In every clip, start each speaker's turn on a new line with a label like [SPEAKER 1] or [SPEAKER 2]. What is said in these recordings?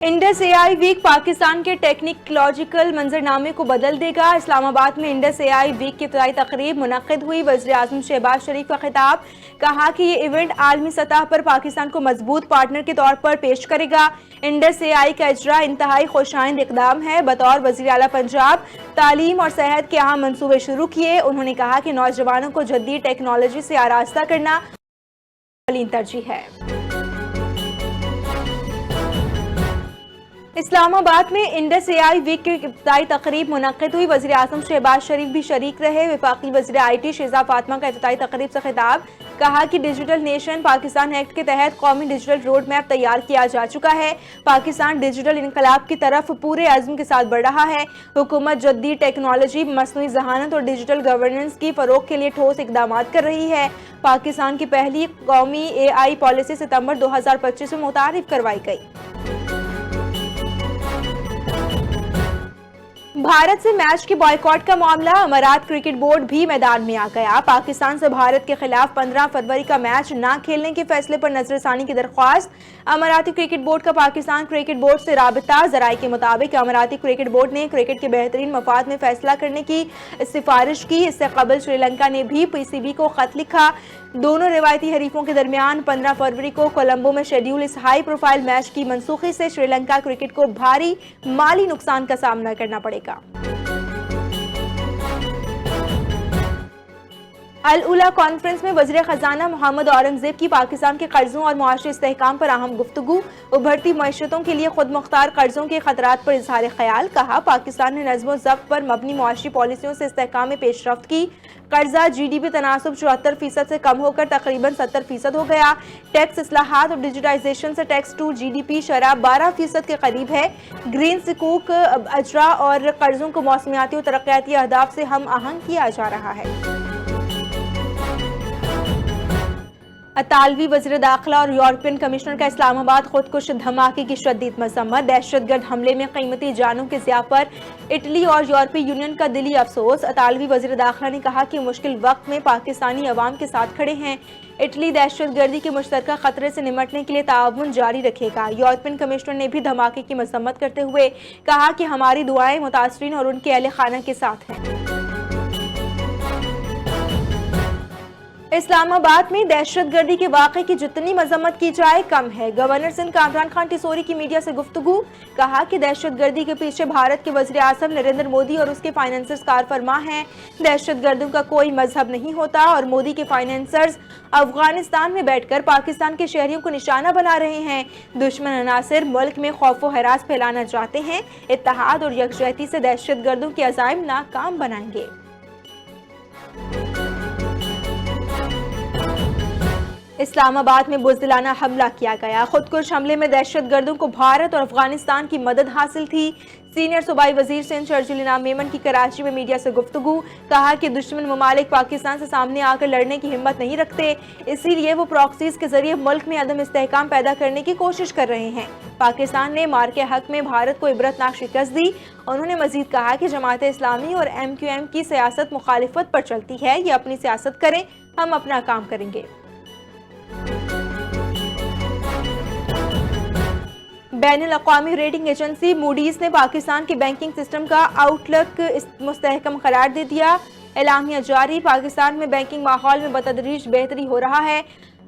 [SPEAKER 1] Indus AI week Pakistan के technological मंजरनामे को बदल देगा। इस्लामाबाद में इंडस एआई वीक की इब्तिदाई तकरीब मुनक्किद हुई। वज़ीर आज़म शहबाज शरीफ का खिताब, कहा कि ये इवेंट आलमी सतह पर पाकिस्तान को मजबूत पार्टनर के तौर पर पेश करेगा। इंडस एआई का इजरा इंतहाई खुशाइंद इकदाम है। बतौर वज़ीर आला पंजाब तालीम और सेहत के अहम मंसूबे शुरू किए। उन्होंने कहा कि नौजवानों को जदीद टेक्नोलॉजी से आरास्ता करना तरजीह है। इस्लामाबाद में इंडस एआई वीक की इब्तिदाई तकरीब मुनक्किद हुई। वज़ीर आज़म शहबाज शरीफ भी शरीक रहे। वफाकी वज़ीर IT शेज़ा फातिमा का इब्तिदाई तकरीब से खिताब, कहा कि डिजिटल नेशन पाकिस्तान एक्ट के तहत कौमी डिजिटल रोड मैप तैयार किया जा चुका है। पाकिस्तान डिजिटल इनकलाब की तरफ पूरे अज़्म के साथ बढ़ रहा है। हुकूमत जदीद टेक्नोलॉजी, मसनूई ज़हानत और डिजिटल गवर्नेंस की फ़रोग़ के लिए ठोस इक़दाम कर रही है। पाकिस्तान की पहली कौमी AI पॉलिसी सितंबर 2025 में मुतारिफ करवाई गई। भारत से मैच के बॉयकॉट का मामला, अमारात क्रिकेट बोर्ड भी मैदान में आ गया। पाकिस्तान से भारत के खिलाफ 15 फरवरी का मैच न खेलने के फैसले पर नजरसानी की दरख्वास्त। अमाराती क्रिकेट बोर्ड का पाकिस्तान क्रिकेट बोर्ड से राबता। ज़राए के मुताबिक अमाराती क्रिकेट बोर्ड ने क्रिकेट के बेहतरीन मफाद में फैसला करने की सिफारिश की। इससे कबल श्रीलंका ने भी PCB को खत लिखा। दोनों रिवायती हरीफों के दरमियान 15 फरवरी को कोलंबो में शेड्यूल इस हाई प्रोफाइल मैच की मनसूखी से श्रीलंका क्रिकेट को भारी माली नुकसान का सामना करना पड़ेगा। अल उला कॉन्फ्रेंस में वज़ीर ख़ज़ाना मोहम्मद औरंगज़ेब की पाकिस्तान के कर्जों और मुआशी इस्तेहकाम पर अहम गुफ्तगू। उभरती मईशतों के लिए खुद मुख्तार कर्जों के खतरात पर इजहार ख्याल, कहा पाकिस्तान ने नज़्म ज़ब्त पर मबनी मुआशी पॉलिसियों से इस्तेहकाम में पेशरफ्त की। कर्जा GDP तनासुब 74% से कम होकर तकरीबन 70% हो गया। टैक्स इस्लाहात और डिजिटाइजेशन से टैक्स टू GDP शरह 12% के करीब है। ग्रीन सिकूक अजरा और कर्जों को मौसमियाती और तरक्याती अहदाफ से हम आहंग किया जा रहा है। अतालवी वज़ीर दाखिला और यूरोपियन कमिश्नर का इस्लामाबाद खुदकुश धमाके की शदीद मज़म्मत। दहशतगर्द हमले में कीमती जानों के ज़िया पर इटली और यूरोपीय यूनियन का दिली अफसोस। अतालवी वज़ीर दाखिला ने कहा कि मुश्किल वक्त में पाकिस्तानी अवाम के साथ खड़े हैं। इटली दहशतगर्दी के मुश्तरका खतरे से निमटने के लिए ताउन जारी रखेगा। यूरोपियन कमिश्नर ने भी धमाके की मज़म्मत करते हुए कहा कि हमारी दुआएं मुतासरीन और उनके अहले खाना के साथ हैं। इस्लामाबाद में दहशतगर्दी के वाक़े की जितनी मजम्मत की जाए कम है। गवर्नर सिंध कामरान खान टिसोरी की मीडिया से गुफ्तगू, कहा कि दहशतगर्दी के पीछे भारत के वज़ीर आज़म नरेंद्र मोदी और उसके फाइनेंसर्स कारफरमा हैं। दहशतगर्दों का कोई मजहब नहीं होता और मोदी के फाइनेंसर्स अफगानिस्तान में बैठकर पाकिस्तान के शहरियों को निशाना बना रहे हैं। दुश्मन अनासिर मुल्क में खौफ व हरास फैलाना चाहते हैं। इत्तेहाद और यकजहती से दहशतगर्दों के अज़ाइम नाकाम बनाएंगे। इस्लामाबाद में बुज़दिलाना हमला किया गया। खुदकुश हमले में दहशतगर्दों को भारत और अफगानिस्तान की मदद हासिल थी। सीनियर सूबाई वजीर सिंध शर्जील इनाम मेमन की कराची में मीडिया से गुफ्तगू, कहा कि दुश्मन ममालिक पाकिस्तान से सामने आकर लड़ने की हिम्मत नहीं रखते, इसीलिए वो प्रॉक्सीज के जरिए मुल्क में अदम इस्तेहकाम पैदा करने की कोशिश कर रहे हैं। पाकिस्तान ने मार के हक में भारत को इबरतनाक शिकस्त दी। उन्होंने मजीद कहा कि जमात इस्लामी और MQM की सियासत मुखालिफत पर चलती है। ये अपनी सियासत करें, हम अपना काम करेंगे। बैनुल अक़वामी रेटिंग एजेंसी मूडीज ने पाकिस्तान के बैंकिंग सिस्टम का आउटलुक मुस्तहकम करार दे दिया। एलामिया जारी, पाकिस्तान में बैंकिंग माहौल में बतदरीज बेहतरी हो रहा है।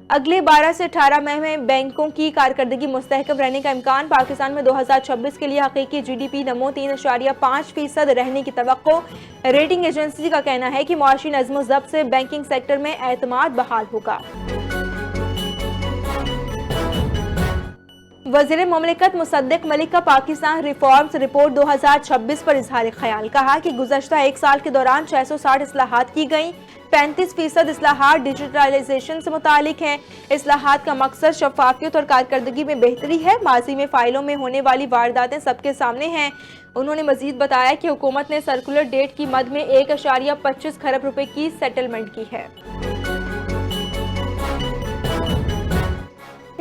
[SPEAKER 1] अगले 12 से 18 माह में बैंकों की कारकर्दगी मुस्तहकम रहने का इम्कान। पाकिस्तान में 2026 के लिए हकीकी GDP नमो 3.5% रहने की तवक्को। रेटिंग एजेंसी का कहना है कि मुआशी नज़्म व ज़ब्त से बैंकिंग सेक्टर में एतमाद बहाल होगा। वज़ीर मुमलिकत मुसद्दिक मलिक का पाकिस्तान रिफॉर्म्स रिपोर्ट 2026 पर इजहार ख्याल, कहा कि गुज़श्ता एक साल के दौरान 660 इस्लाहात की गई। 35% इस्लाहात डिजिटलाइजेशन से मुतालिक हैं। इस्लाहात का मकसद शफाफियत और कारकर्दगी में बेहतरी है। माजी में फाइलों में होने वाली वारदातें सबके सामने हैं। उन्होंने मजीद बताया कि हुकूमत ने सर्कुलर डेट की मद में 1.25 खरब रुपए की सेटलमेंट की है।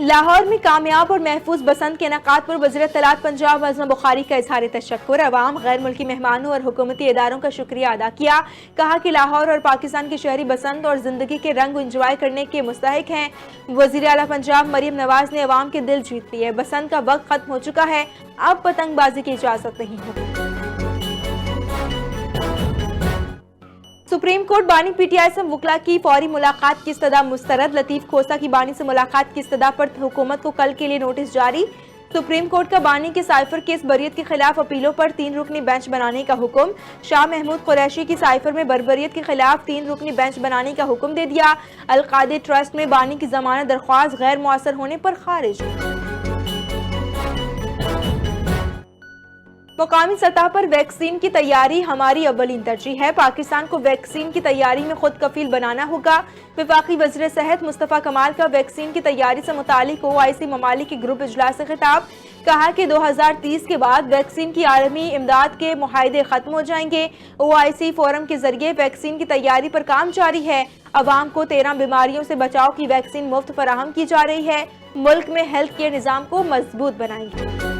[SPEAKER 1] लाहौर में कामयाब और महफूज बसंत के इनेकाद पर वज़ीर इत्तलात पंजाब अज़म बुखारी का इज़हार तशक्कुर। अवाम गैर मुल्की मेहमानों और हुकूमती इदारों का शुक्रिया अदा किया। कहा कि लाहौर और पाकिस्तान के शहरी बसंत और ज़िंदगी के रंग इंजॉय करने के मुस्तहिक हैं। वज़ीर आला पंजाब मरियम नवाज ने अवाम के दिल जीत लिए। बसंत का वक्त खत्म हो चुका है, अब पतंगबाजी की इजाज़त नहीं होगी। सुप्रीम कोर्ट बानी पीटीआई से वकला की फौरी मुलाकात की इस्तदा मुस्तरद। लतीफ खोसा की बानी से मुलाकात की इस्तदा पर हुकूमत को कल के लिए नोटिस जारी। सुप्रीम कोर्ट का बानी के साइफर केस बरियत के खिलाफ अपीलों पर 3 रुकनी बेंच बनाने का हुक्म। शाह महमूद कुरैशी की साइफर में बरबरियत के खिलाफ 3 रुकनी बेंच बनाने का हुक्म दे दिया। अलकादे ट्रस्ट में बानी की जमानत दरख्वास्त गैर मुअस्सर होने पर खारिज। मुकामी सतह पर वैक्सीन की तैयारी हमारी अव्वलीन तरजीह है। पाकिस्तान को वैक्सीन की तैयारी में खुद कफील बनाना होगा। वफाकी वज़ीर सेहत मुस्तफ़ा कमाल का वैक्सीन की तैयारी से मुतालिक OIC ममालिक के ग्रुप इजलास से खिताब। कहा कि 2030 के बाद वैक्सीन की आलमी इमदाद के मुआहदे खत्म हो जाएंगे। OIC फोरम के जरिए वैक्सीन की तैयारी पर काम जारी है। अवाम को 13 बीमारियों से बचाव की वैक्सीन मुफ्त फराहम की जा रही है। मुल्क में हेल्थ केयर निज़ाम को मजबूत बनाएंगे।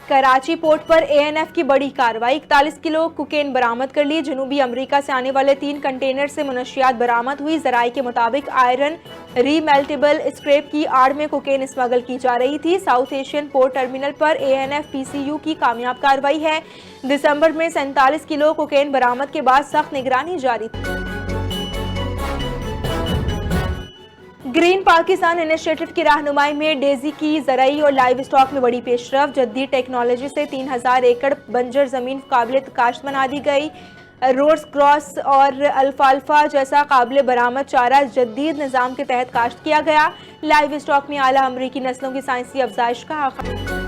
[SPEAKER 1] कराची पोर्ट पर ANF की बड़ी कार्रवाई। 41 किलो कोकेन बरामद कर ली। जनूबी अमेरिका से आने वाले 3 कंटेनर से मुनशियात बरामद हुई। जराये के मुताबिक आयरन रीमेल्टेबल स्क्रैप की आड़ में कोकेन स्मगल की जा रही थी। साउथ एशियन पोर्ट टर्मिनल पर ANF PCU की कामयाब कार्रवाई है। दिसंबर में 47 किलो कोकेन बरामद के बाद सख्त निगरानी जारी थी। ग्रीन पाकिस्तान इनिशिएटिव की रहनुमाई में डेजी की ज़राई और लाइव स्टॉक में बड़ी पेशरफ। जदीद टेक्नोलॉजी से 3000 एकड़ बंजर जमीन काबिल काश्त बना दी गई। रोड्स क्रॉस और अल्फाल्फा जैसा काबिल बरामद चारा जदीद निज़ाम के तहत काश्त किया गया। लाइव स्टॉक में आला अमरीकी नस्लों की साइंसी अफजाइश का आगाज।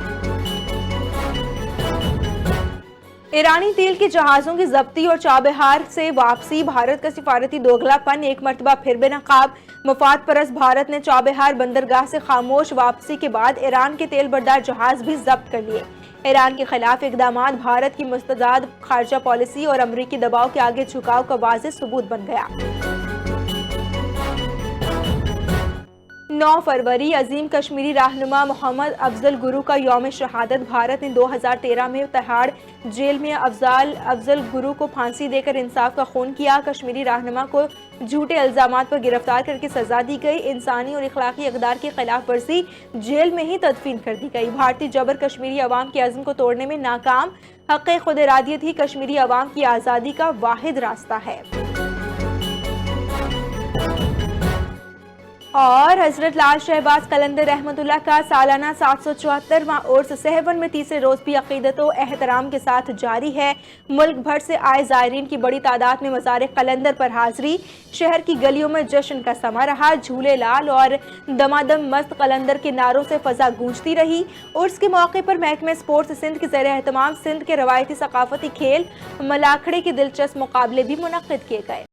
[SPEAKER 1] ईरानी तेल के जहाज़ों की जब्ती और चाबहार से वापसी। भारत का सिफारती दोगलापन एक मरतबा फिर बेनकाब। मफाद परस्त भारत ने चाबहार बंदरगाह से खामोश वापसी के बाद ईरान के तेल बरदार जहाज भी जब्त कर लिए। ईरान के खिलाफ इकदामात भारत की मुस्तदाद खारजा पॉलिसी और अमरीकी दबाव के आगे झुकाव का वाज़ेह सबूत बन गया। 9 फरवरी अजीम कश्मीरी रहनुमा मोहम्मद अफजल गुरु का यौम शहादत। भारत ने 2013 में तिहाड़ जेल में अफजल गुरु को फांसी देकर इंसाफ का खून किया। कश्मीरी रहनुमा को झूठे इल्जामात पर गिरफ्तार करके सजा दी गई। इंसानी और इखलाकी इक़दार की खिलाफ वर्जी, जेल में ही तदफीन कर दी गई। भारतीय जबर कश्मीरी अवाम के अज़्म को तोड़ने में नाकाम। हक़ खुद इरादियत ही कश्मीरी अवाम की आज़ादी का वाहिद रास्ता है। और हजरत लाल शहबाज कलंदर रहमतुल्लाह का सालाना 774वां उर्स सहवन में तीसरे रोज भी अक़ीदत व एहतराम के साथ जारी है। मुल्क भर से आए ज़ायरीन की बड़ी तादाद में मज़ार कलंदर पर हाजिरी। शहर की गलियों में जश्न का समा रहा। झूले लाल और दमादम मस्त कलंदर के नारों से फ़ज़ा गूंजती रही। उर्स के मौके पर महकमे स्पोर्ट्स सिंध के ज़ेर एहतमाम सिंध के रवायती सकाफती खेल मलाखड़े के दिलचस्प मुकाबले भी मुनक़्क़िद किए गए।